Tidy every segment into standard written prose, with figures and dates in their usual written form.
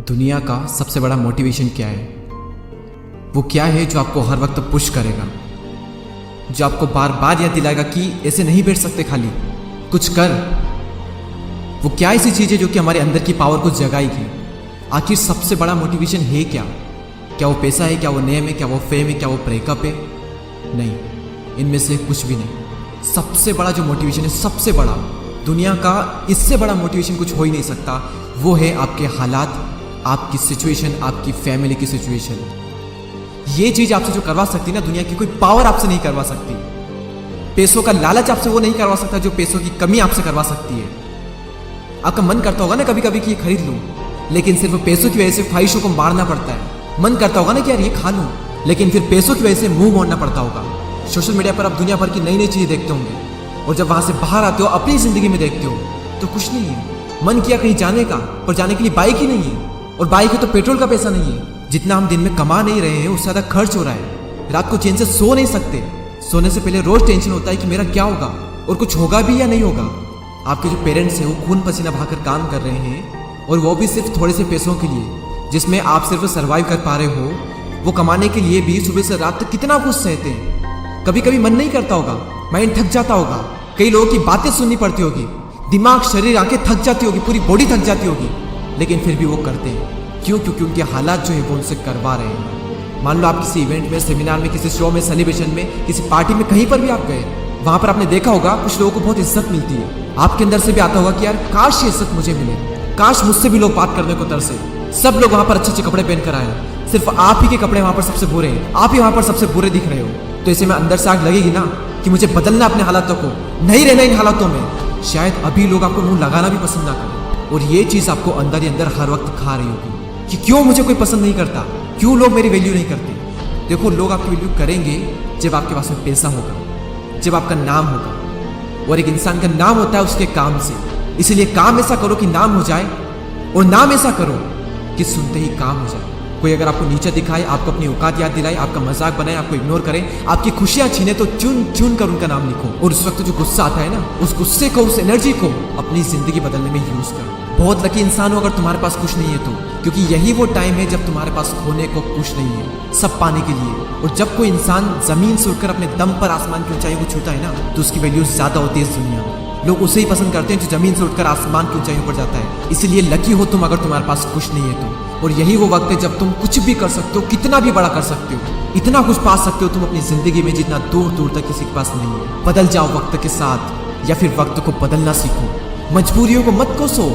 दुनिया का सबसे बड़ा मोटिवेशन क्या है? वो क्या है जो आपको हर वक्त पुश करेगा, जो आपको बार बार याद दिलाएगा कि ऐसे नहीं बैठ सकते, खाली कुछ कर। वो क्या ऐसी चीज़ है जो कि हमारे अंदर की पावर को जगाएगी? आखिर सबसे बड़ा मोटिवेशन है क्या? क्या वो पैसा है? क्या वो नेम है? क्या वो फेम है? क्या वो ब्रेकअप है? नहीं, इनमें से कुछ भी नहीं। सबसे बड़ा जो मोटिवेशन है, सबसे बड़ा, दुनिया का इससे बड़ा मोटिवेशन कुछ हो ही नहीं सकता। वो है आपके हालात, आपकी सिचुएशन, आपकी फैमिली की सिचुएशन। ये चीज आपसे जो करवा सकती है ना, दुनिया की कोई पावर आपसे नहीं करवा सकती। पैसों का लालच आपसे वो नहीं करवा सकता जो पैसों की कमी आपसे करवा सकती है। आपका मन करता होगा ना कभी कभी कि ये खरीद लूं, लेकिन सिर्फ पैसों की वजह से ख्वाहिशों को मारना पड़ता है। मन करता होगा ना कि यार ये खा लूं, लेकिन फिर पैसों की वजह से मुंह मोड़ना पड़ता होगा। सोशल मीडिया पर आप दुनिया भर की नई नई चीजें देखते होंगे, और जब वहां से बाहर आते हो, अपनी जिंदगी में देखते हो, तो कुछ नहीं है। मन किया कहीं जाने का, पर जाने के लिए बाइक ही नहीं है, और बाइक है तो पेट्रोल का पैसा नहीं है। जितना हम दिन में कमा नहीं रहे हैं, उससे ज्यादा खर्च हो रहा है। रात को चैन से सो नहीं सकते। सोने से पहले रोज टेंशन होता है कि मेरा क्या होगा, और कुछ होगा भी या नहीं होगा। आपके जो पेरेंट्स हैं वो खून पसीना बहाकर काम कर रहे हैं, और वो भी सिर्फ थोड़े से पैसों के लिए, जिसमें आप सिर्फ सर्वाइव कर पा रहे हो। वो कमाने के लिए भी सुबह से रात तक कितना कुछ सहते हैं। कभी कभी मन नहीं करता होगा, माइंड थक जाता होगा, कई लोगों की बातें सुननी पड़ती होगी, दिमाग, शरीर, आंखें थक जाती होगी, पूरी बॉडी थक जाती होगी, लेकिन फिर भी वो करते हैं। क्यों? क्योंकि उनके हालात जो है वो उनसे करवा रहे हैं। मान लो आप किसी इवेंट में, सेमिनार में, किसी शो में, सेलिब्रेशन में, किसी पार्टी में, कहीं पर भी आप गए, वहां पर आपने देखा होगा कुछ लोगों को बहुत इज्जत मिलती है। आपके अंदर से भी आता होगा कि यार काश ये इज्जत मुझे मिले, काश मुझसे भी लोग बात करने को तरसे। सब लोग वहां पर अच्छे अच्छे कपड़े पहन कर आए, सिर्फ आप ही के कपड़े वहां पर सबसे बुरे हैं, आप ही वहां पर सबसे बुरे दिख रहे हो। तो ऐसे में अंदर से आग लगेगी ना कि मुझे बदलना अपने हालातों को, नहीं रहना इन हालातों में। शायद अभी लोग आपको मुंह लगाना भी पसंद ना करें, और ये चीज आपको अंदर ही अंदर हर वक्त खा रही होगी कि क्यों मुझे कोई पसंद नहीं करता, क्यों लोग मेरी वैल्यू नहीं करते। देखो, लोग आपकी वैल्यू करेंगे जब आपके पास में पैसा होगा, जब आपका नाम होगा, और एक इंसान का नाम होता है उसके काम से। इसीलिए काम ऐसा करो कि नाम हो जाए, और नाम ऐसा करो कि सुनते ही काम हो जाए। कोई अगर आपको नीचे दिखाए, आपको अपनी औकात याद दिलाए, आपका मजाक बनाए, आपको इग्नोर करे, आपकी खुशियां छीने, तो चुन चुन कर उनका नाम लिखो। और उस वक्त जो गुस्सा आता है ना, उस गुस्से को, उस एनर्जी को अपनी जिंदगी बदलने में यूज करो। बहुत लकी इंसान हो अगर तुम्हारे पास कुछ नहीं है तो, क्योंकि यही वो टाइम है जब तुम्हारे पास खोने को कुछ नहीं है, सब पाने के लिए। और जब कोई इंसान जमीन से उठकर अपने दम पर आसमान की ऊंचाई को छूता है ना, तो उसकी वैल्यू ज्यादा होती है इस दुनिया में। लोग उसे ही पसंद करते हैं जो जमीन से उठकर आसमान की ऊंचाइयों पर जाता है। इसीलिए लकी हो तुम अगर तुम्हारे पास कुछ नहीं है तो। और यही वो वक्त है जब तुम कुछ भी कर सकते हो, कितना भी बड़ा कर सकते हो, इतना कुछ पा सकते हो तुम अपनी जिंदगी में जितना दूर दूर तक किसी के पास नहीं है। बदल जाओ वक्त के साथ, या फिर वक्त को बदलना सीखो। मजबूरियों को मत कोसो,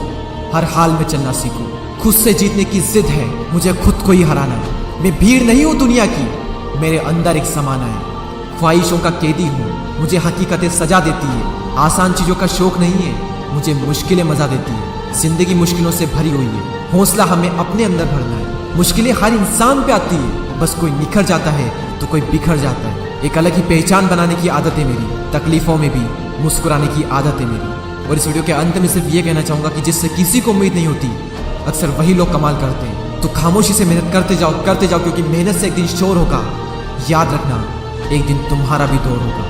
हर हाल में चलना सीखो। खुद से जीतने की जिद है, मुझे खुद को ही हराना है। मैं भीड़ नहीं हूं दुनिया की, मेरे अंदर एक समाना है। ख्वाहिशों का कैदी हूँ, मुझे हकीकतें सजा देती है। आसान चीजों का शौक नहीं है, मुझे मुश्किलें मजा देती है। जिंदगी मुश्किलों से भरी हुई है, हौसला हमें अपने अंदर भरना है। मुश्किलें हर इंसान पे आती है, बस कोई निखर जाता है तो कोई बिखर जाता है। एक अलग ही पहचान बनाने की आदत है मेरी, तकलीफों में भी मुस्कुराने की आदत है मेरी। और इस वीडियो के अंत में सिर्फ ये कहना चाहूंगा कि जिससे किसी को उम्मीद नहीं होती, अक्सर वही लोग कमाल करते हैं। तो खामोशी से मेहनत करते जाओ, करते जाओ, क्योंकि मेहनत से एक दिन शोर होगा। याद रखना, एक दिन तुम्हारा भी दौर होगा।